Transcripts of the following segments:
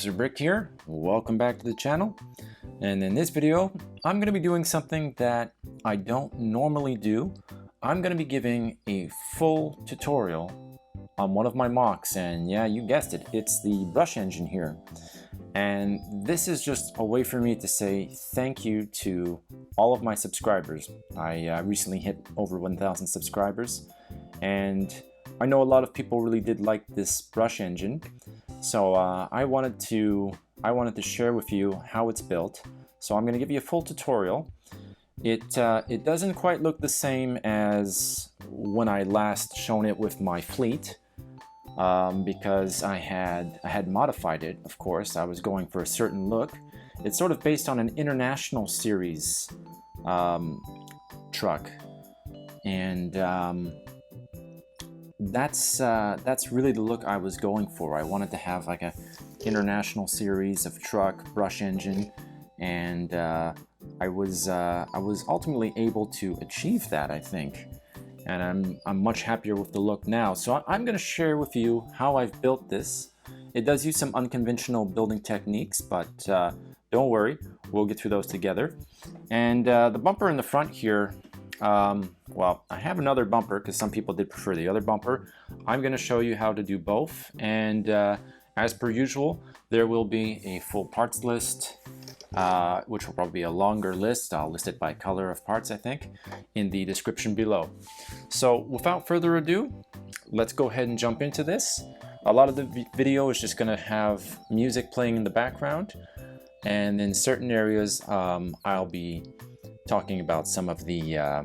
Officer Brick here. Welcome back to the channel. And in this video, I'm going to be doing something that I don't normally do. I'm going to be giving a full tutorial on one of my MOCs, and yeah, you guessed it, it's the brush engine here. And this is just a way for me to say thank you to all of my subscribers. I recently hit over 1,000 subscribers, and I know a lot of people really did like this brush engine. So I wanted to share with you how it's built. So I'm going to give you a full tutorial. It doesn't quite look the same as when I last shown it with my fleet, because I had modified it. Of course, I was going for a certain look. It's sort of based on an international series truck, and that's really the look I was going for. I wanted to have like a international series of truck brush engine, and I was ultimately able to achieve that, I think, and I'm much happier with the look now. So I'm going to share with you how I've built this. It does use some unconventional building techniques, but don't worry, we'll get through those together. And the bumper in the front here, well, I have another bumper because some people did prefer the other bumper. I'm going to show you how to do both, and as per usual, there will be a full parts list, which will probably be a longer list. I'll list it by color of parts, I think, in the description below. So without further ado, let's go ahead and jump into this. A lot of the video is just going to have music playing in the background, and in certain areas I'll be talking about some of the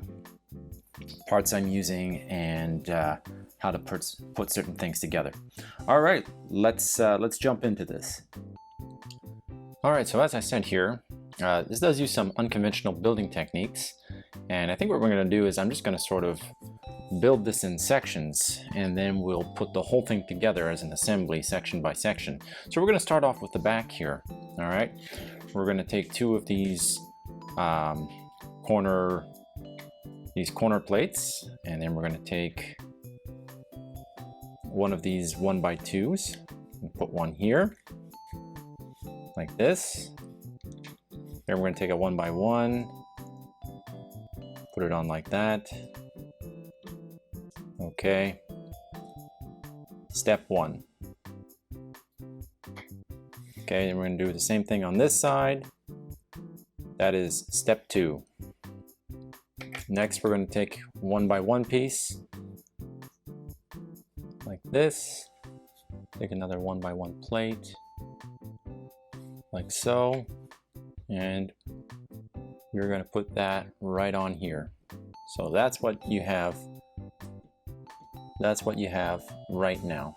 parts I'm using and how to put certain things together. All right, let's jump into this. All right, so as I said here, this does use some unconventional building techniques, and I think what we're going to do is I'm just going to sort of build this in sections, and then we'll put the whole thing together as an assembly, section by section. So we're going to start off with the back here. All right, we're going to take two of these corner plates, and then we're going to take one of these 1x2s and put one here like this. Then we're going to take a 1x1, put it on like that. Okay, step one. Okay, then we're going to do the same thing on this side. That is step two. Next, we're going to take 1x1 piece like this. Take another 1x1 plate like so, and we're going to put that right on here. So that's what you have. That's what you have right now.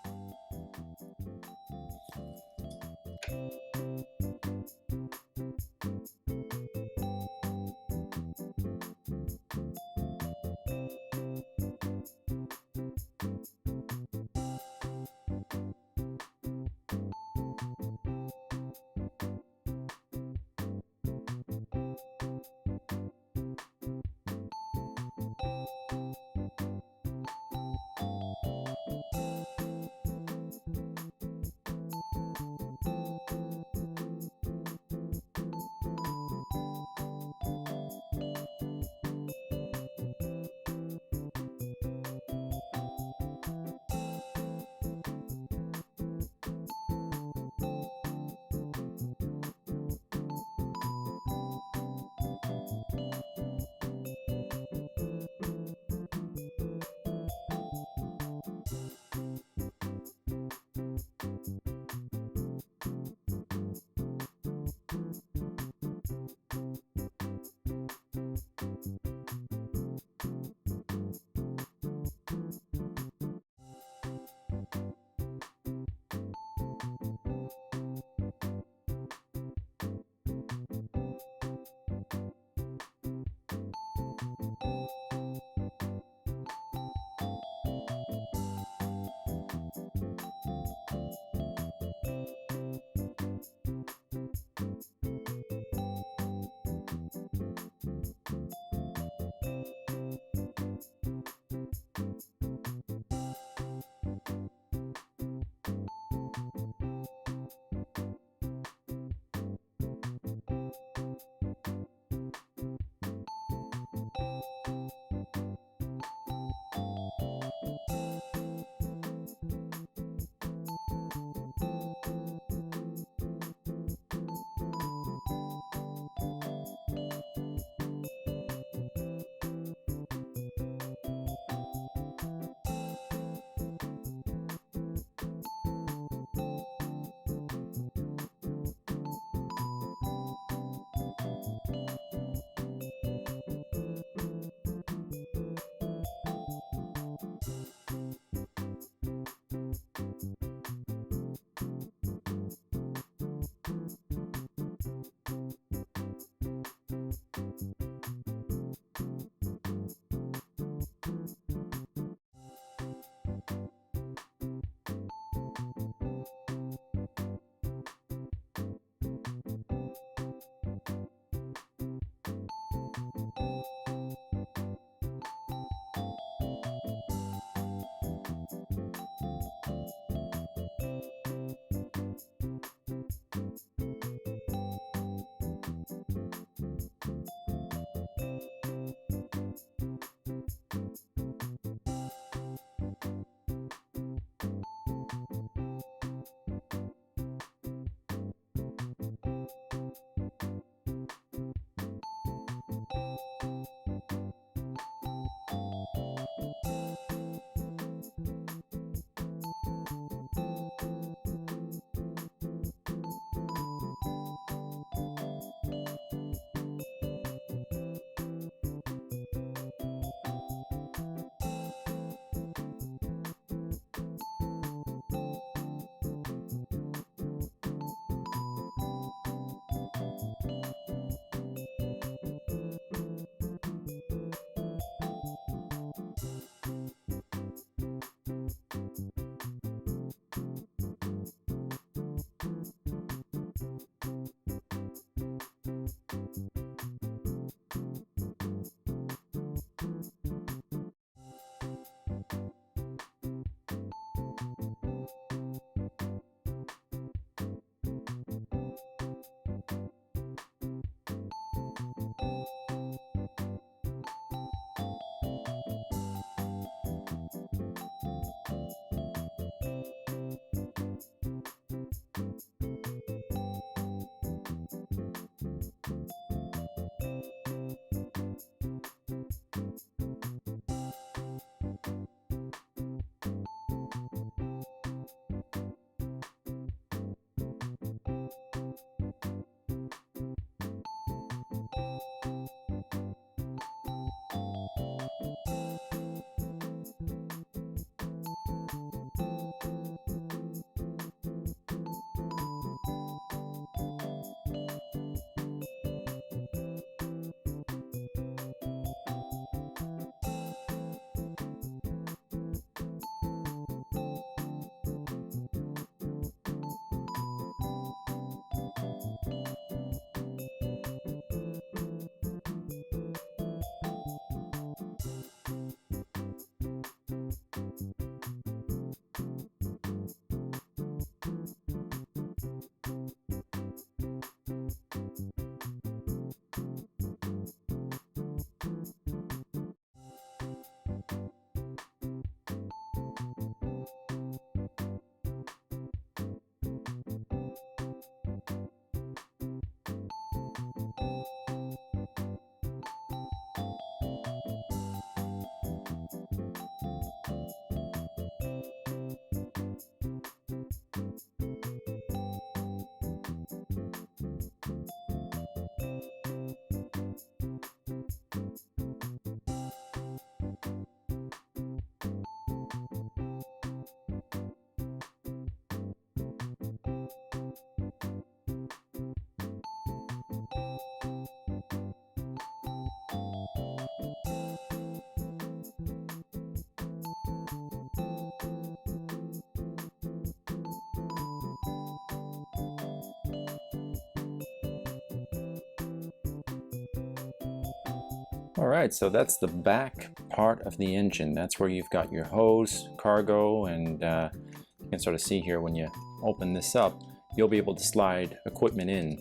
All right, so that's the back part of the engine. That's where you've got your hose, cargo, and you can sort of see here when you open this up, you'll be able to slide equipment in.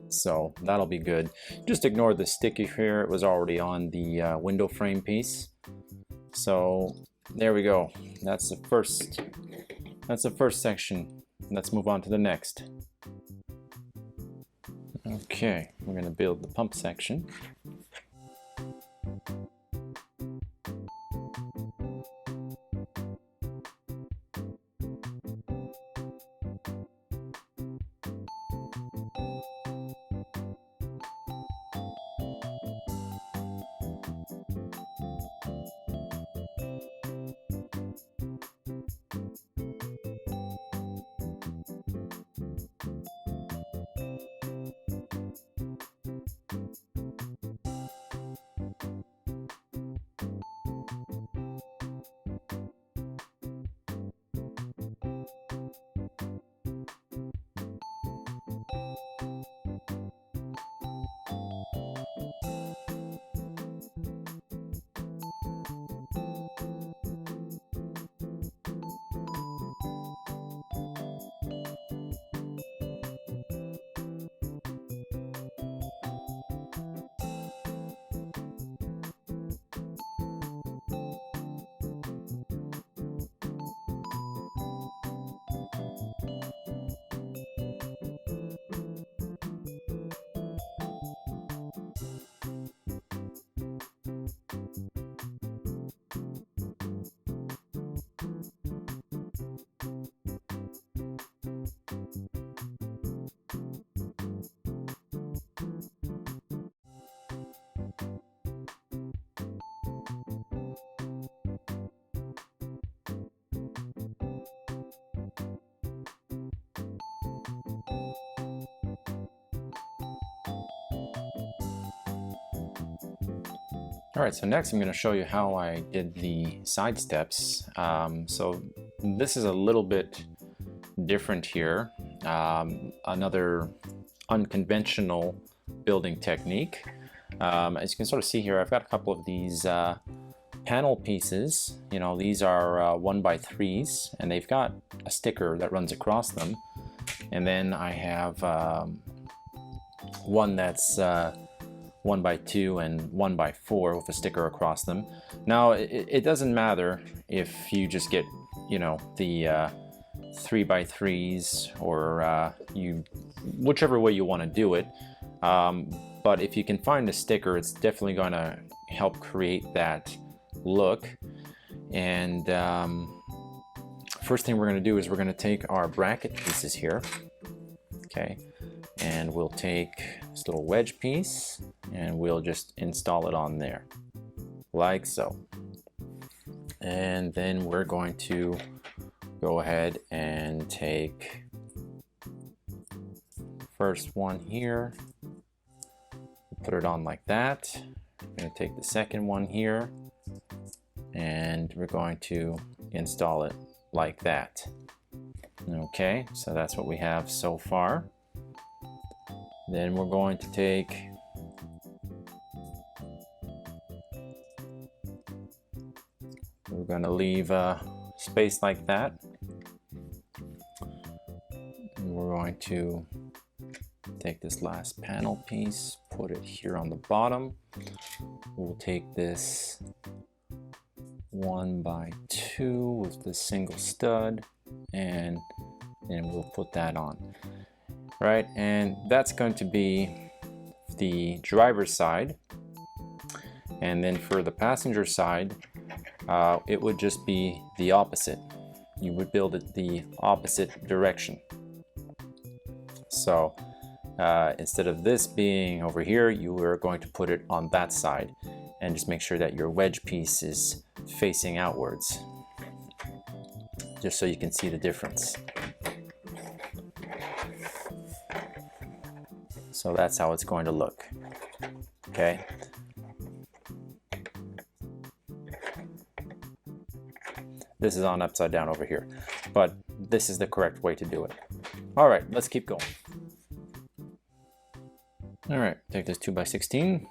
So that'll be good. Just ignore the sticky here. It was already on the window frame piece. So there we go. That's the first section. Let's move on to the next. Okay, we're going to build the pump section. All right, so next I'm going to show you how I did the side steps. So this is a little bit different here. Another unconventional building technique. As you can sort of see here, I've got a couple of these panel pieces. You know, these are 1x3s, and they've got a sticker that runs across them. And then I have one that's 1x2 and 1x4 with a sticker across them. Now it doesn't matter if you just get, you know, the 3x3s or whichever way you want to do it. But if you can find a sticker, it's definitely going to help create that look. And first thing we're going to do is we're going to take our bracket pieces here. Okay. And we'll take this little wedge piece and we'll just install it on there like so. And then we're going to go ahead and take first one here, put it on like that. We're going to take the second one here and we're going to install it like that. Okay, so that's what we have so far. Then we're going to take we're going to leave a space like that. And we're going to take this last panel piece, put it here on the bottom. We'll take this 1x2 with the single stud, and then we'll put that on. Right, and that's going to be the driver's side, and then for the passenger side it would just be the opposite. You would build it the opposite direction. So instead of this being over here, you are going to put it on that side, and just make sure that your wedge piece is facing outwards, just so you can see the difference. So that's how it's going to look. Okay. This is on upside down over here, but this is the correct way to do it. All right, let's keep going. All right, take this 2x16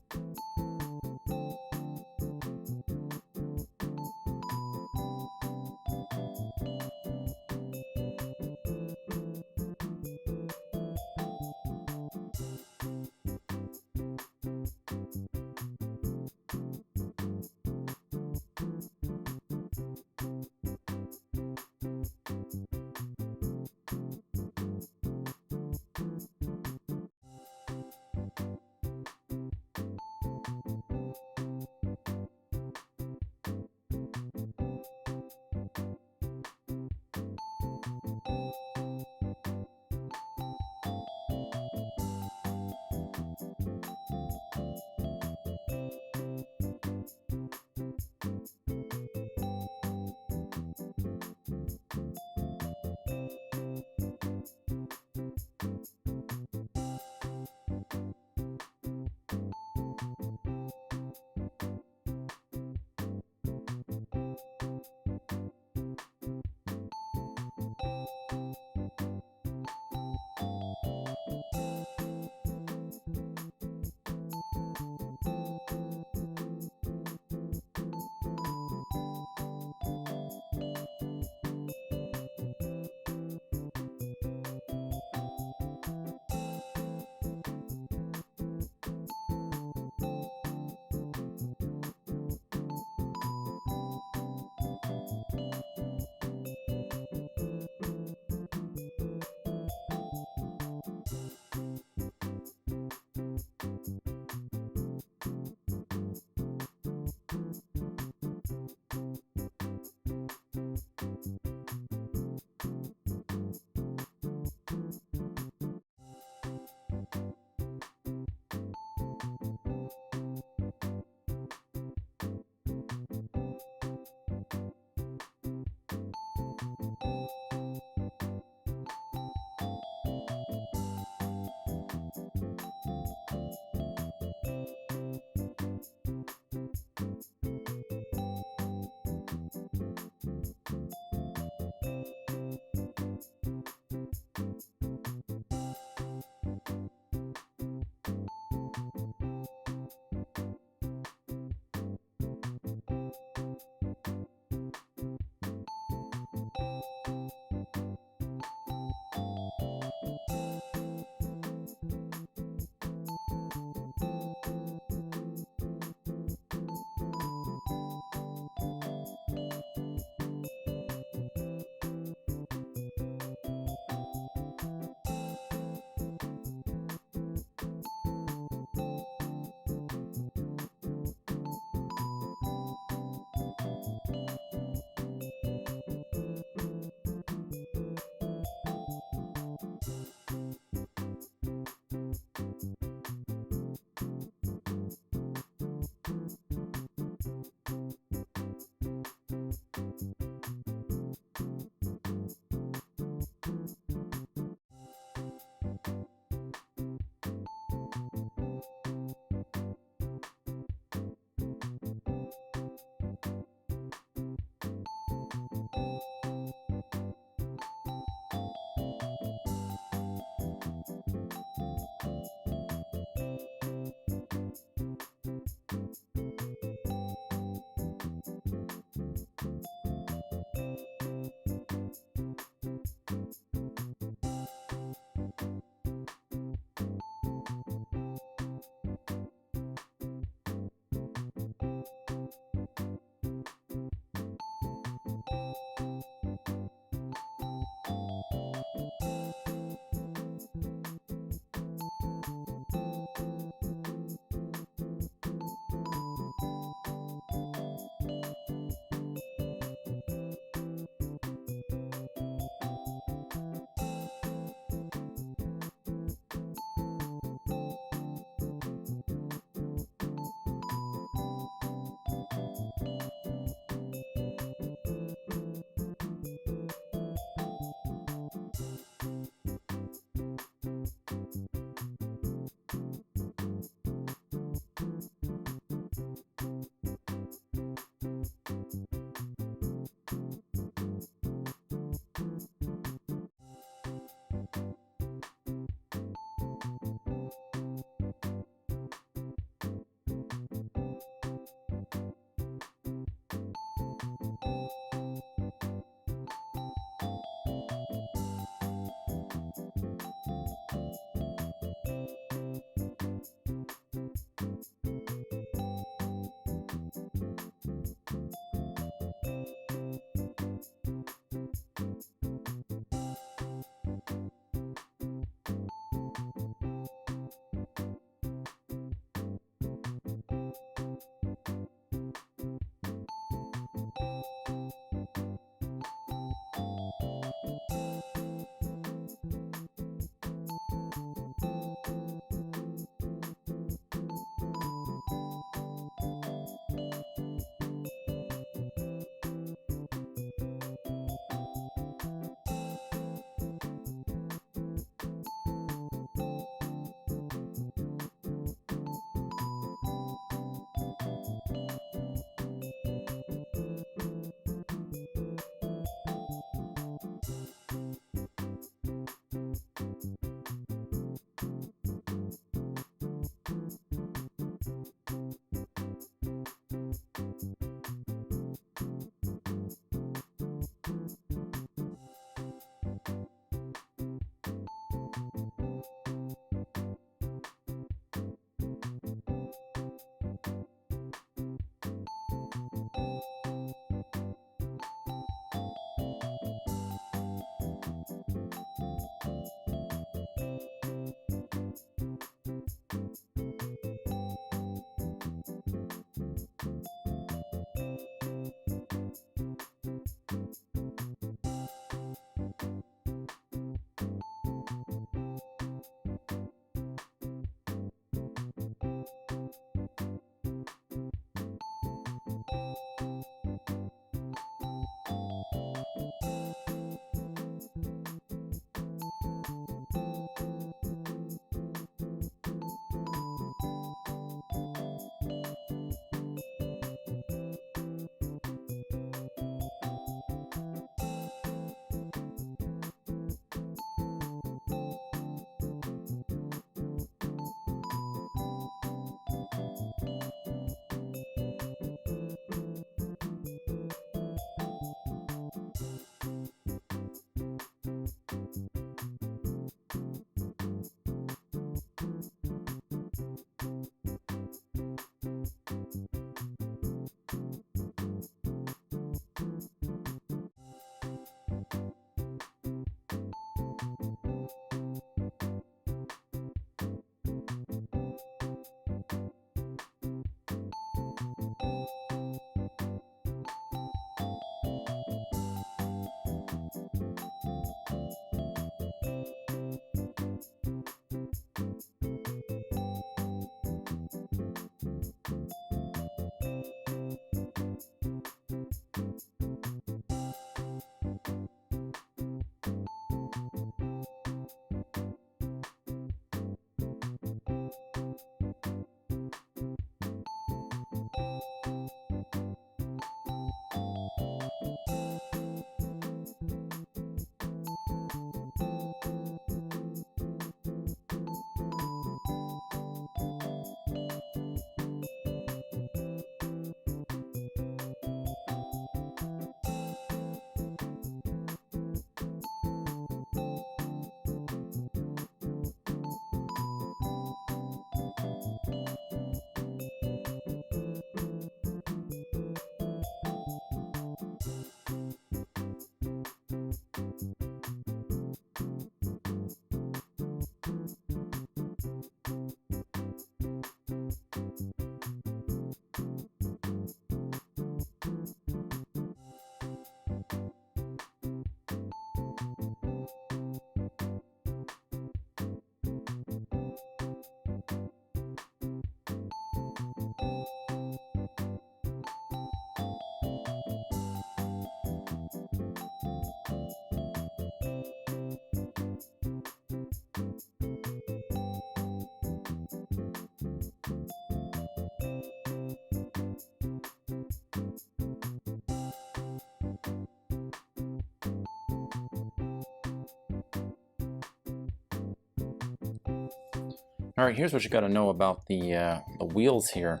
All right, here's what you got to know about the wheels here.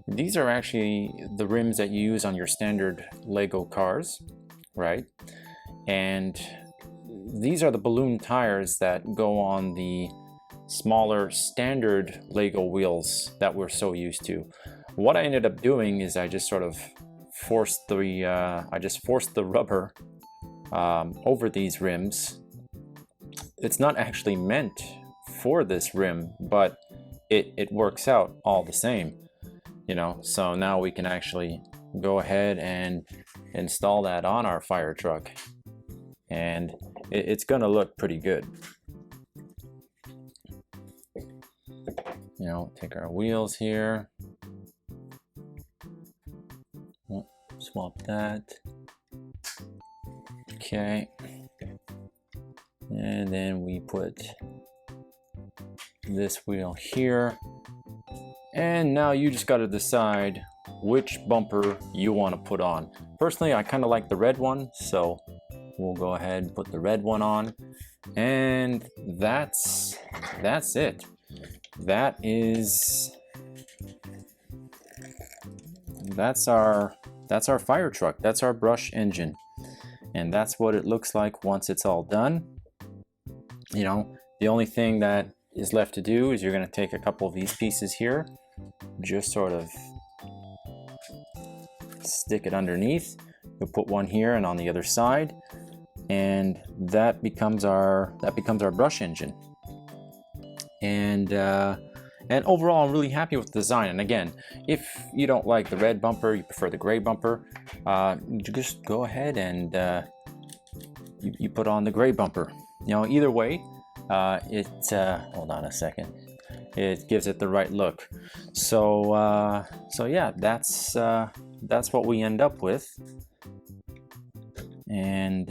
These are actually the rims that you use on your standard Lego cars, right? And these are the balloon tires that go on the smaller standard Lego wheels that we're so used to. What I ended up doing is I just sort of forced the rubber over these rims. It's not actually meant for this rim, but it works out all the same, you know. So now we can actually go ahead and install that on our fire truck, and it's gonna look pretty good. You know, take our wheels here, swap that, okay, and then we put this wheel here, and now you just got to decide which bumper you want to put on. Personally, I kind of like the red one, so we'll go ahead and put the red one on, and that's it. That's our fire truck. That's our brush engine, and that's what it looks like once it's all done. You know, the only thing that is left to do is you're going to take a couple of these pieces here, just sort of stick it underneath. You'll put one here and on the other side, and that becomes our brush engine. And overall, I'm really happy with the design. And again, if you don't like the red bumper, you prefer the gray bumper, you just go ahead and you put on the gray bumper. You know, either way, hold on a second, it gives it the right look. So yeah, that's what we end up with. And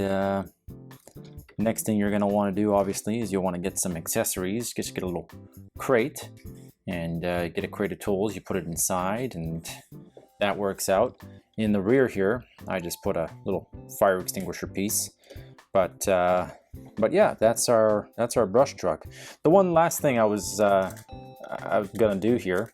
next thing you're going to want to do, obviously, is you'll want to get some accessories. Just get a little crate and get a crate of tools. You put it inside, and that works out. In the rear here, I just put a little fire extinguisher piece. But yeah, that's our brush truck. The one last thing I was gonna do here,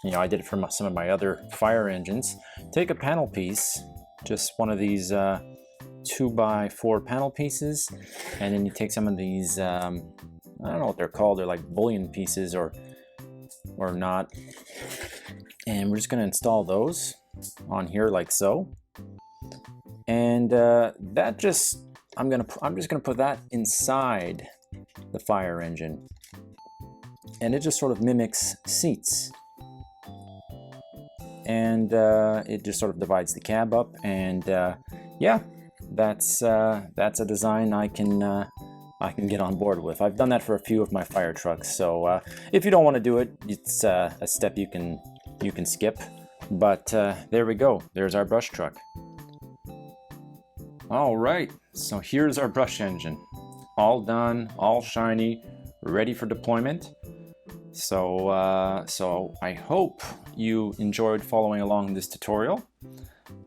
you know, I did it for some of my other fire engines. Take a panel piece, just one of these 2x4 panel pieces, and then you take some of these I don't know what they're called, they're like bullion pieces or not, and we're just going to install those on here like so. And that just I'm just gonna put that inside the fire engine, and it just sort of mimics seats. And it just sort of divides the cab up, and yeah, that's a design I can get on board with. I've done that for a few of my fire trucks, so if you don't want to do it, it's a step you can skip. But there we go. There's our brush truck. All right, so here's our brush engine, all done, all shiny, ready for deployment. So I hope you enjoyed following along this tutorial.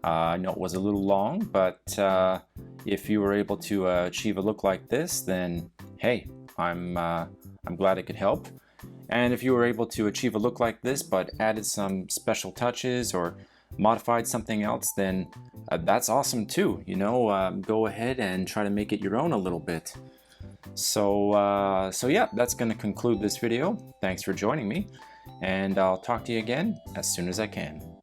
I know it was a little long, but if you were able to achieve a look like this, then hey, I'm glad it could help. And if you were able to achieve a look like this, but added some special touches or modified something else, then that's awesome too. You know, go ahead and try to make it your own a little bit. So yeah, that's going to conclude this video. Thanks for joining me, and I'll talk to you again as soon as I can.